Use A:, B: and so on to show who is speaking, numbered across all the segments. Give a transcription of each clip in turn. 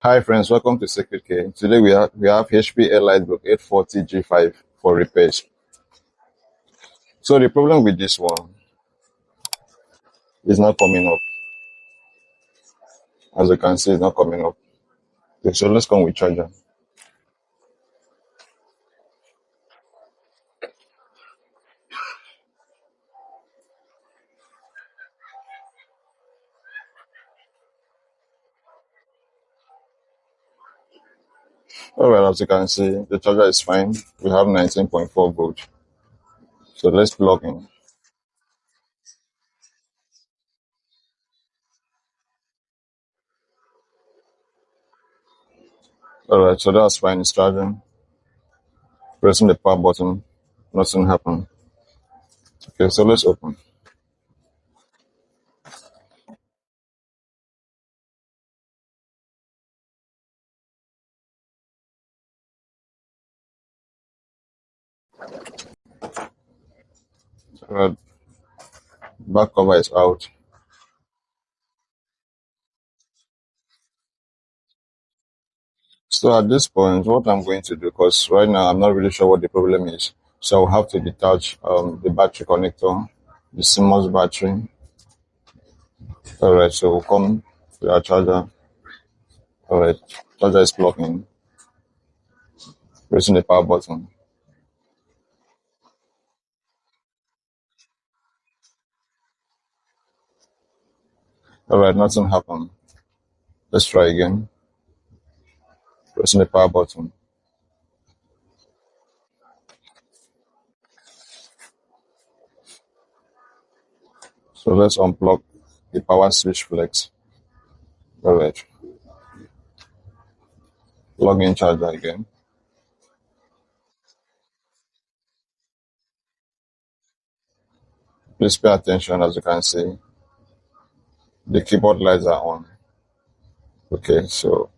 A: Hi friends, welcome to Secret K. Today we have HP EliteBook 840G5 for repairs. So the problem with this one is not coming up. As you can see, it's not coming up. Okay, so let's come with charger. Alright, as you can see, the charger is fine. We have 19.4 volts. So let's plug in. Alright, so that's fine, it's charging. Pressing the power button, nothing happened. Okay, so let's open. Alright, back cover is out. So at this point, what I'm going to do, because right now I'm not really sure what the problem is, so I'll have to detach the battery connector, the CMOS battery. Alright, so we'll come to our charger. Alright, charger is plugged in. Pressing the power button. Alright, nothing happened. Let's try again. Pressing the power button. So let's unplug the power switch flex. Alright. Plug in charger again. Please pay attention. As you can see, the keyboard lights are on. Okay, so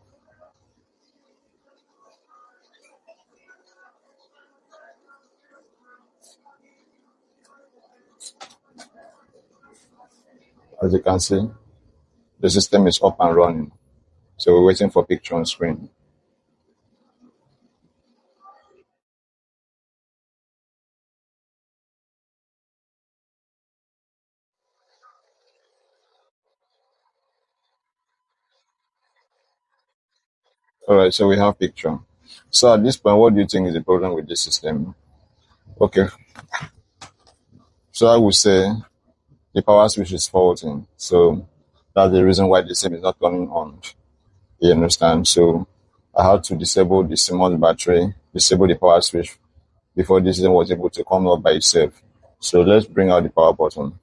A: as you can see, the system is up and running. So we're waiting for picture on screen. Alright, so we have picture. So at this point, what do you think is the problem with this system? Okay, so I would say the power switch is faulting. So that's the reason why the system is not turning on. You understand? So I had to disable the CMOS battery, disable the power switch before this system was able to come up by itself. So let's bring out the power button.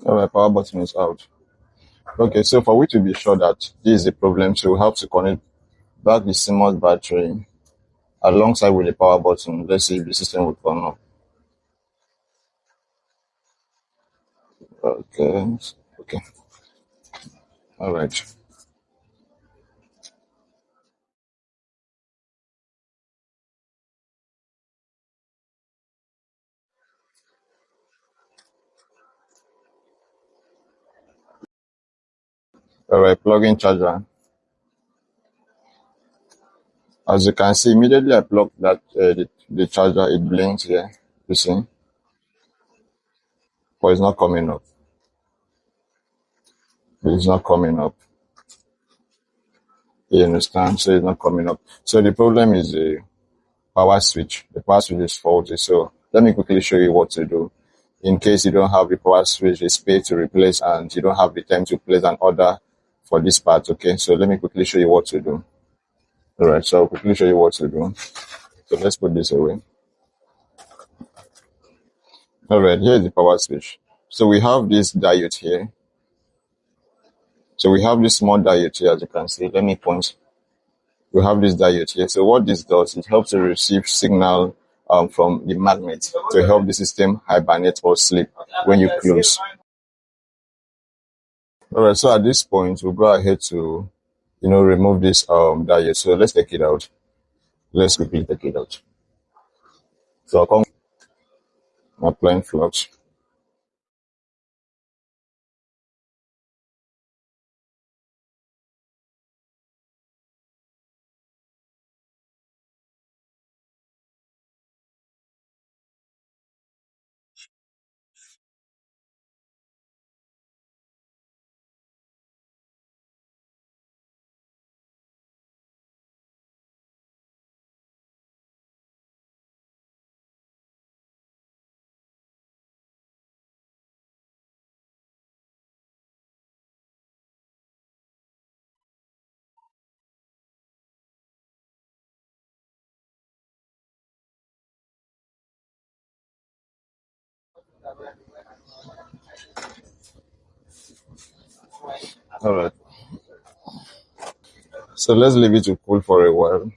A: Alright, power button is out. Okay, so for we to be sure that this is a problem, so we have to connect back the CMOS battery alongside with the power button. Let's see if the system will turn on. Okay. All right. All right. Plug in charger. As you can see, immediately I plug that the charger, it blinks here. You see, but it's not coming up. It's not coming up. You understand? So it's not coming up. So the problem is the power switch. The power switch is faulty. So let me quickly show you what to do. In case you don't have the power switch, it's paid to replace and you don't have the time to place an order for this part, okay? So let me quickly show you what to do. Alright, so I'll quickly show you what to do. So let's put this away. Alright, here's the power switch. So we have this diode here. So we have this small diode here, as you can see. Let me point. we have this diode here. So what this does, it helps to receive signal from the magnet to help the system hibernate or sleep when you close. All right, so at this point, we'll go ahead to, remove this diode. So let's take it out. Let's quickly take it out. So I'll come applying flux. All right. So let's leave it to cool for a while.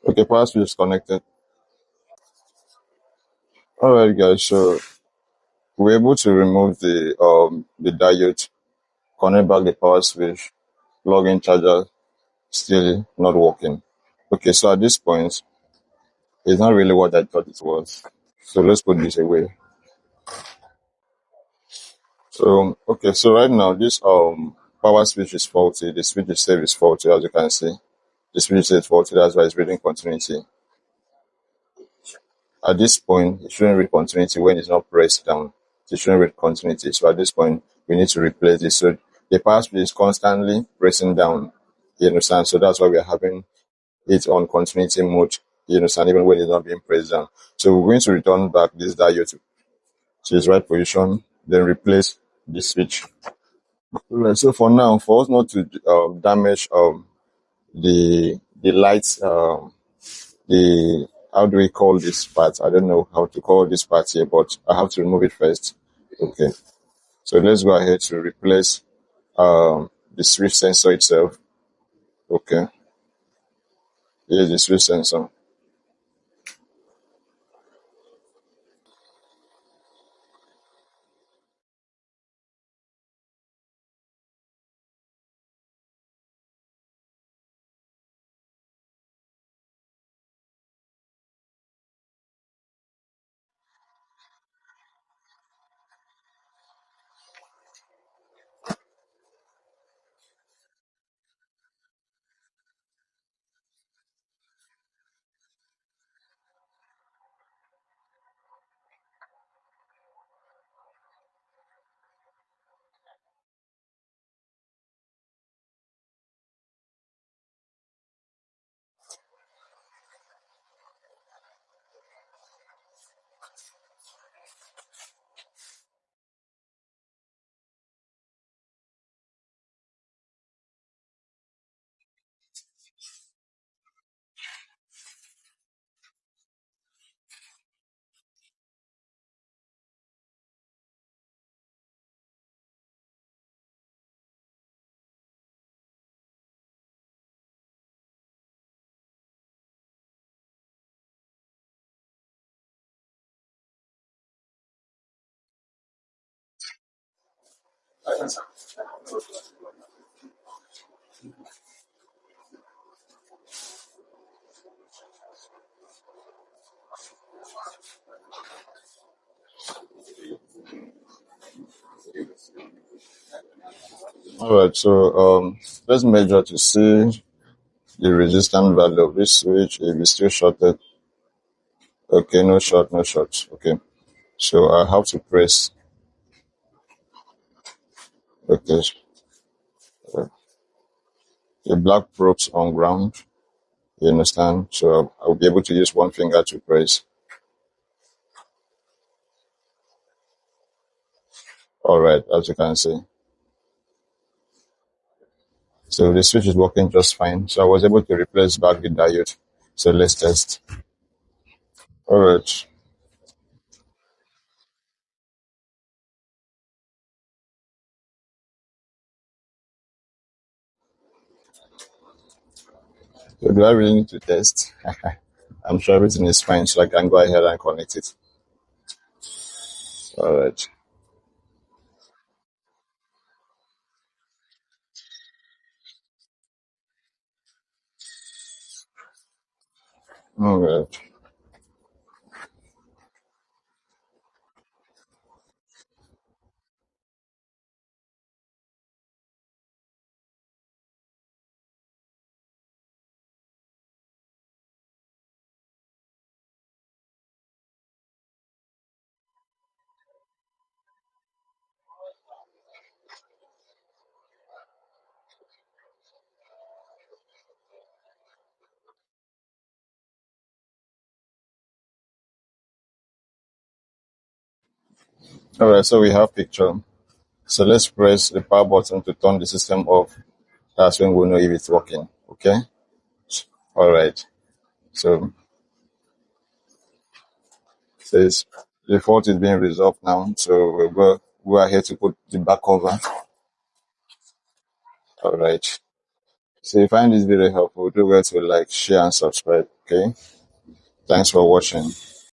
A: Okay, power switch is connected. All right, guys. So we're able to remove the diode, connect back the power switch, plug in charger, still not working. Okay, so at this point, it's not really what I thought it was. So let's put this away. So okay, so right now this power switch is faulty. The switch itself is faulty, as you can see. The switch is faulty. That's why it's reading continuity. At this point, it shouldn't read continuity when it's not pressed down. It shouldn't read continuity. So at this point, we need to replace this. So the power switch is constantly pressing down. You understand? So that's why we're having it on continuity mode. You understand? Even when it's not being pressed down. So we're going to return back this diode to its right position, then replace the switch. Right, so for now, for us not to damage the lights, the how do we call this part? I don't know how to call this part here, but I have to remove it first. Okay, so let's go ahead to replace the switch sensor itself. Okay, here's the switch sensor. All right, so let's measure to see the resistance value of this switch. If it's still shorted, okay, no short, no short. Okay, so I have to press. Okay, the black probes on ground. You understand? So I'll be able to use one finger to press. All right, as you can see. So the switch is working just fine. So I was able to replace back the diode. So let's test. All right. So do I really need to test? I'm sure everything is fine, so I can go ahead and connect it. All right. All right. All right. So we have picture. So let's press the power button to turn the system off. That's when we'll know if it's working. Okay. All right. So says the fault is being resolved now. So we'll go ahead to put the back cover. All right. So if you find this video helpful, do well to like, share, and subscribe. Okay. Thanks for watching.